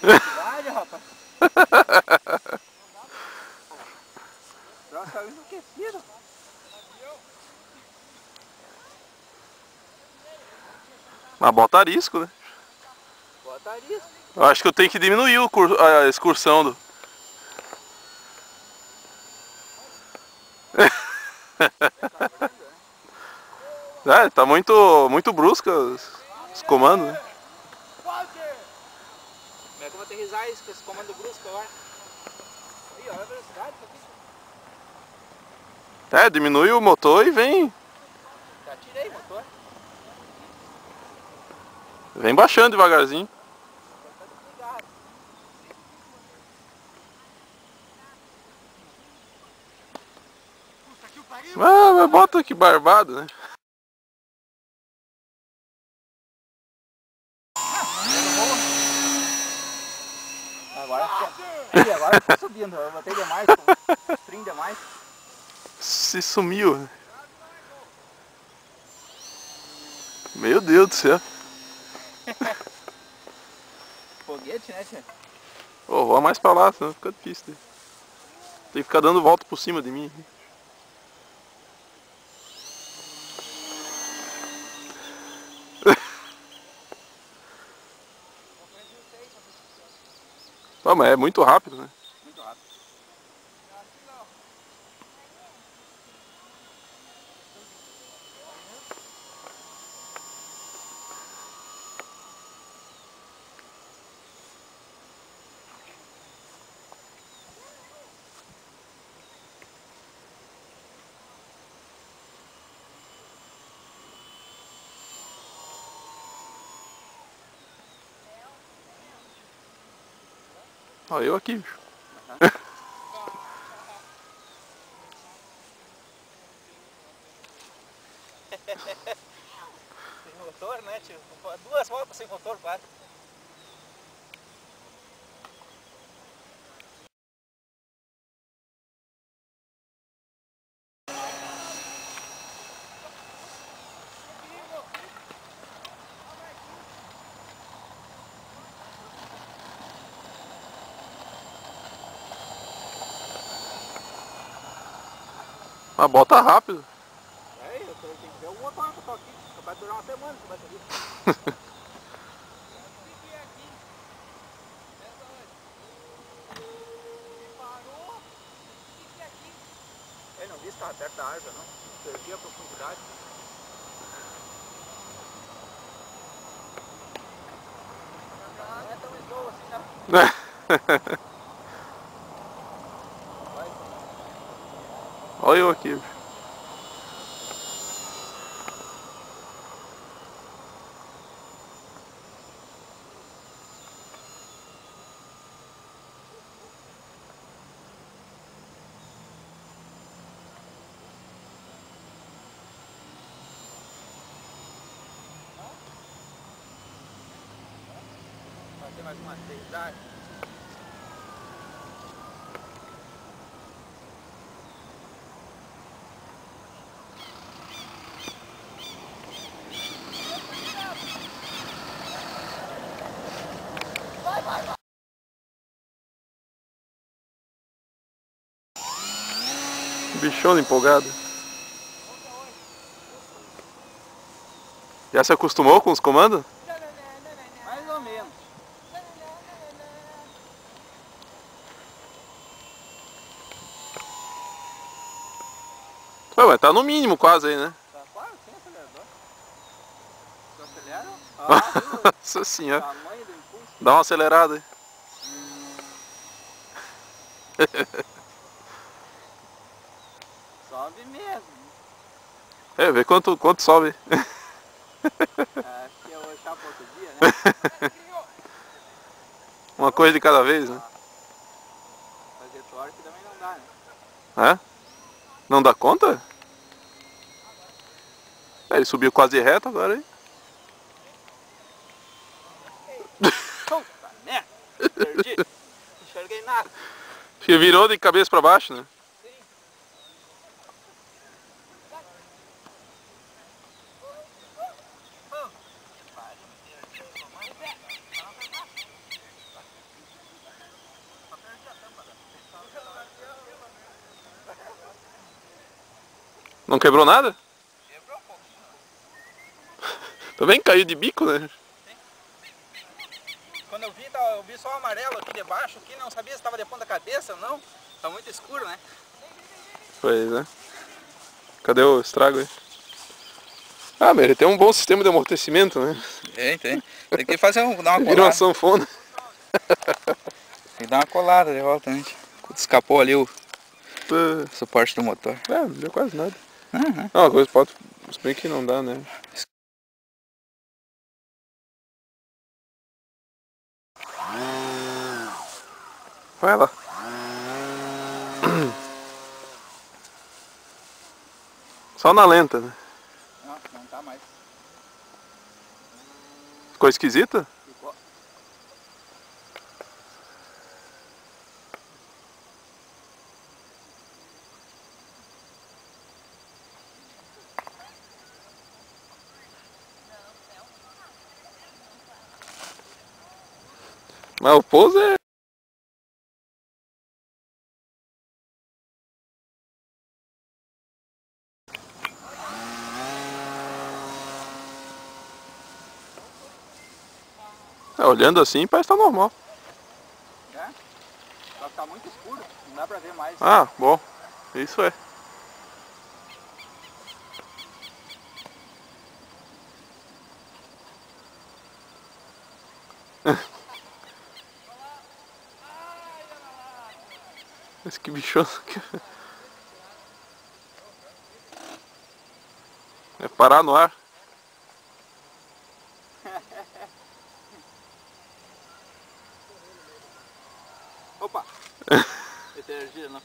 Verdade, rapaz. Troca enlouquecido. Mas bota arisco, né? Bota arisco. Eu acho que eu tenho que diminuir a excursão do... É, tá muito brusca os comandos, né? Como é que eu vou aterrissar isso com esse comando brusco agora? Aí, olha a velocidade isso aqui. É, diminui o motor e vem Já tirei o motor. baixando devagarzinho. Tá desligado. Puta que o pariu! Ah, mas bota que barbado, né? Agora tá subindo, eu botei demais, string demais. Se sumiu, né? Meu Deus do céu. Foguete, né, tia? Ô, vou mais pra lá, senão fica difícil. Né? Tem que ficar dando volta por cima de mim. Ah, mas é muito rápido, né? Muito rápido. Ó, eu aqui, bicho. Sem motor, né, tio? 2 voltas sem motor quase. Mas bota rápido. É, eu tenho que ver o motor que eu tô aqui. Vai durar uma semana essa bateria. Eu não vi se estava perto da árvore, não. Perdi a profundidade. Não é tão slow assim, não. Olha eu aqui, bicho. Fazer mais uma aterrissagem. Bichona empolgado. Já se acostumou com os comandos? Mais ou menos. Ué, mas tá no mínimo quase aí, né? Tá quase sem acelerador. Se acelera? Ah, Nossa senhora. tamanho do impulso. Dá uma acelerada aí. Sobe mesmo. É, vê quanto sobe. Acho que eu vou achar para outro dia, né? Uma coisa de cada vez, né? Fazer torque também não dá, né? É? Não dá conta? É, ele subiu quase reto agora, hein? Puta merda! Perdi! Não enxerguei nada. Acho que virou de cabeça pra baixo, né? Sim. Não quebrou nada? Quebrou um pouquinho. Também caiu de bico, né? Quando eu vi só o amarelo aqui debaixo, aqui não sabia se estava de ponta cabeça ou não. Tá muito escuro, né? Pois é. Cadê o estrago aí? Ah, mas ele tem um bom sistema de amortecimento, né? Tem. Tem que fazer dar uma Vira uma colada. sanfona. Tem que dar uma colada de volta, né? Escapou ali o É, suporte do motor. não deu quase nada. Uhum. Não, a coisa pode... Se bem que não dá, né? Vai lá. Só na lenta, né? Não tá mais. Ficou esquisita? Ficou. Mas o pouso é... olhando assim parece que tá normal. É? Só que tá muito escuro, não dá pra ver mais. Ah, bom. Isso é. Mas que bichão. É parar no ar. Opa! Essa energia não.